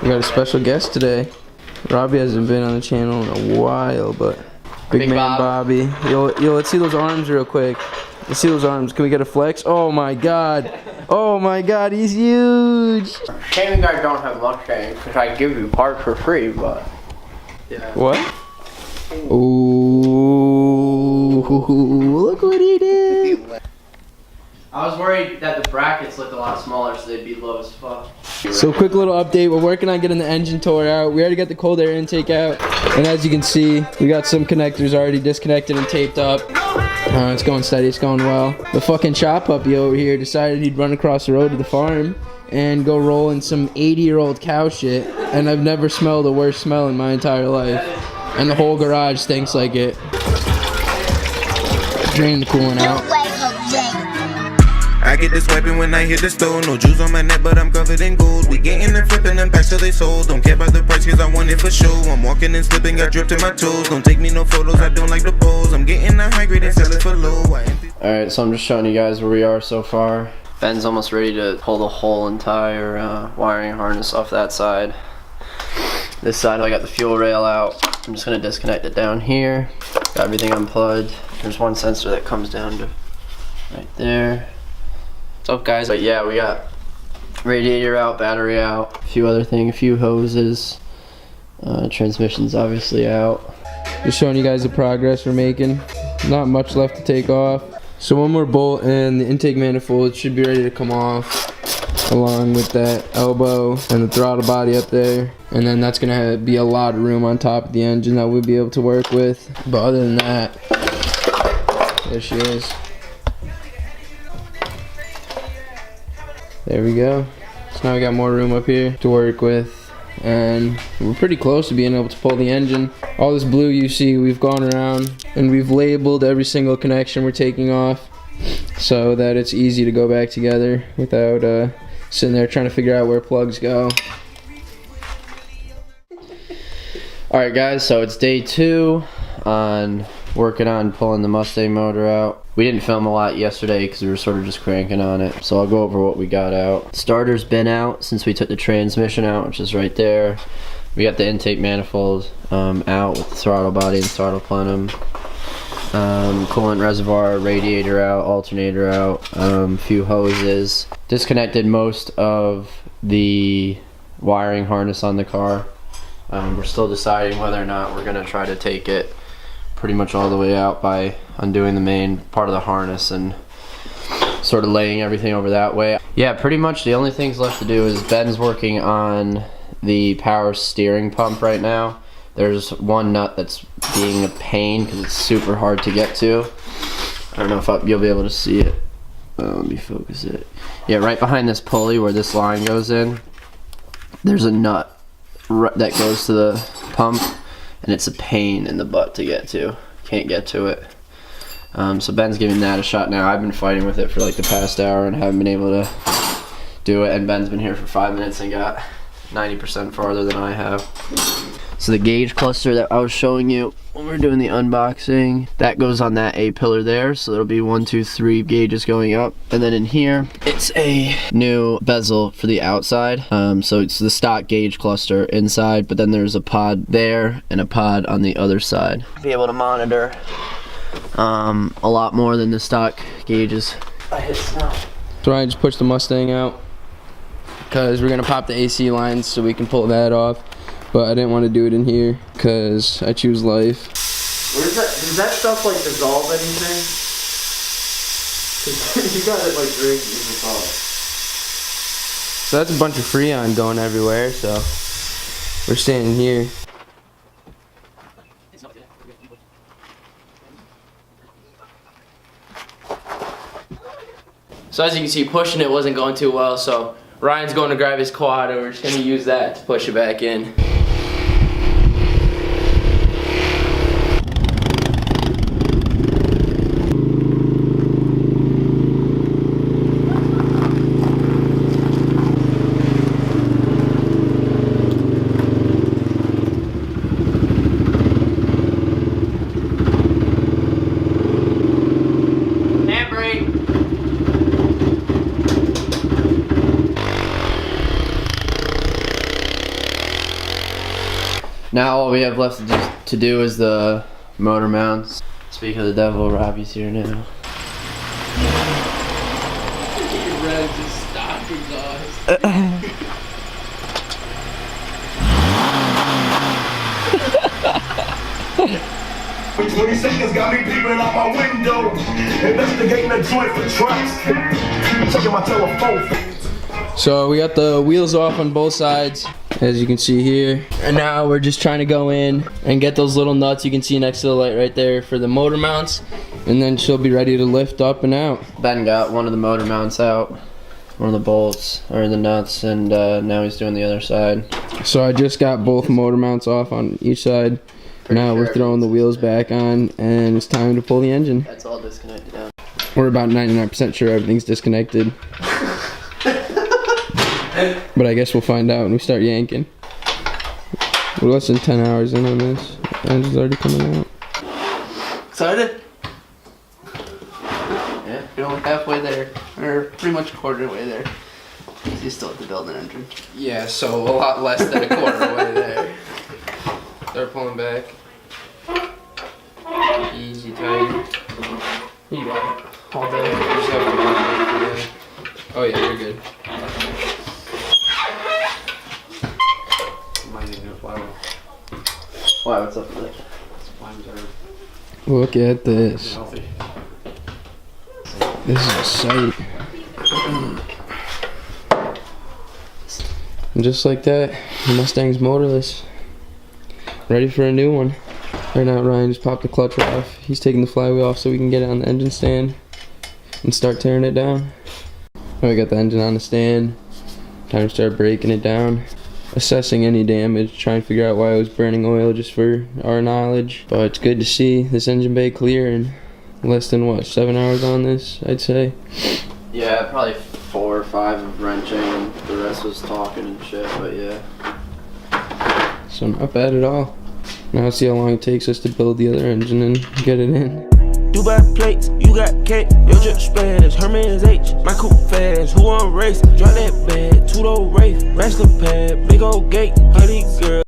We got a special guest today. Robbie hasn't been on the channel in a while, but big man Bobby. Yo, let's see those arms real quick. Let's see those arms. Can we get a flex? Oh my god. Oh my god, he's huge. Shame you guys don't have Mustangs, because I give you parts for free, but... Yeah. What? Ooh, look what he did. I was worried that the brackets looked a lot smaller, so they'd be low as fuck. So quick little update, we're working on getting the engine tore out. We already got the cold air intake out, and as you can see, we got some connectors already disconnected and taped up. It's going steady, it's going well. The fucking chop puppy over here decided he'd run across the road to the farm and go roll in some 80-year-old cow shit, and I've never smelled a worse smell in my entire life. And the whole garage stinks like it. Draining the coolant out. I get this weapon when I hit the stove. No jewels on my neck, but I'm covered in gold. We getting and flipping them packs till they sold. Don't care about the price, cause I want it for show. I'm walking and slipping, got dripped in my toes. Don't take me no photos, I don't like the pose. I'm getting a high grade and sell it for low. Alright, so I'm just showing you guys where we are so far. Ben's almost ready to pull the whole entire wiring harness off that side. This side, I got the fuel rail out. I'm just gonna disconnect it down here. Got everything unplugged. There's one sensor that comes down to right there. What's up, guys? But yeah, we got radiator out, battery out, a few other things, a few hoses. Transmission's obviously out. Just showing you guys the progress we're making. Not much left to take off. So one more bolt and the intake manifold should be ready to come off, along with that elbow and the throttle body up there. And then that's gonna be a lot of room on top of the engine that we'll be able to work with. But other than that, there she is. There we go. So now we got more room up here to work with. And we're pretty close to being able to pull the engine. All this blue you see, we've gone around and we've labeled every single connection we're taking off so that it's easy to go back together without sitting there trying to figure out where plugs go. Alright guys, so it's day 2 on working on pulling the Mustang motor out. We didn't film a lot yesterday because we were sort of just cranking on it, so I'll go over what we got out. Starter's been out since we took the transmission out, which is right there. We got the intake manifold out with the throttle body and throttle plenum. Coolant reservoir, radiator out, alternator out, few hoses. Disconnected most of the wiring harness on the car. We're still deciding whether or not we're gonna try to take it pretty much all the way out by undoing the main part of the harness and sort of laying everything over that way. Yeah, pretty much the only things left to do is Ben's working on the power steering pump right now. There's one nut that's being a pain because it's super hard to get to. I don't know if you'll be able to see it. Let me focus it. Yeah, right behind this pulley where this line goes in, there's a nut that goes to the pump, and it's a pain in the butt to get to. Can't get to it. So Ben's giving that a shot now. I've been fighting with it for like the past hour and haven't been able to do it, and Ben's been here for 5 minutes and got 90% farther than I have. So the gauge cluster that I was showing you when we were doing the unboxing, that goes on that A pillar there, so there'll be 1, 2, 3 gauges going up. And then in here, it's a new bezel for the outside. So it's the stock gauge cluster inside, but then there's a pod there and a pod on the other side. Be able to monitor a lot more than the stock gauges. I hit snow. So I just pushed the Mustang out because we're gonna pop the AC lines so we can pull that off. But I didn't want to do it in here because I choose life. Where's that? Does that stuff like dissolve anything? You got it like drink in the car. So that's a bunch of Freon going everywhere, so we're staying here. So as you can see, pushing it wasn't going too well, so Ryan's going to grab his quad and we're just going to use that to push it back in. Now all we have left to do is the motor mounts. Speaking of the devil, Robbie's here now. Stock 20 seconds got me peeping out my window. Investigating a joint for traps. Checking my telephone. So we got the wheels off on both sides, as you can see here. And now we're just trying to go in and get those little nuts you can see next to the light right there for the motor mounts. And then she'll be ready to lift up and out. Ben got one of the motor mounts out, one of the bolts, or the nuts, and now he's doing the other side. So I just got both motor mounts off on each side. Now we're throwing the wheels back on, and it's time to pull the engine. That's all disconnected out. We're about 99% sure everything's disconnected. But I guess we'll find out when we start yanking. We're less than 10 hours in on this. The engine's already coming out. Excited? Yeah. You're only halfway there, or pretty much a quarter way there. You still have to build an engine. Yeah, so a lot less than a quarter way there. Start pulling back. Easy, tight. You got it. All day. Just have to run it. Oh yeah, you're good. Might need a new flower. Why, what's up with it? Flames are Look at this. healthy. This is a sight. And just like that, the Mustang's motorless. Ready for a new one. Right now Ryan just popped the clutch off. He's taking the flywheel off so we can get it on the engine stand and start tearing it down. We got the engine on the stand. Time to start breaking it down. Assessing any damage, trying to figure out why it was burning oil just for our knowledge. But it's good to see this engine bay clear in less than what, 7 hours on this, I'd say. Yeah, probably 4 or 5 of wrenching, and the rest was talking and shit, but yeah. So not bad at all. Now let's see how long it takes us to build the other engine and get it in. Dubai plates, you got cake, your drip splash, Herman's H, my coupe fast, who on race, drop that bag, 2-door race, wrestler pad, big old gate, honey girl.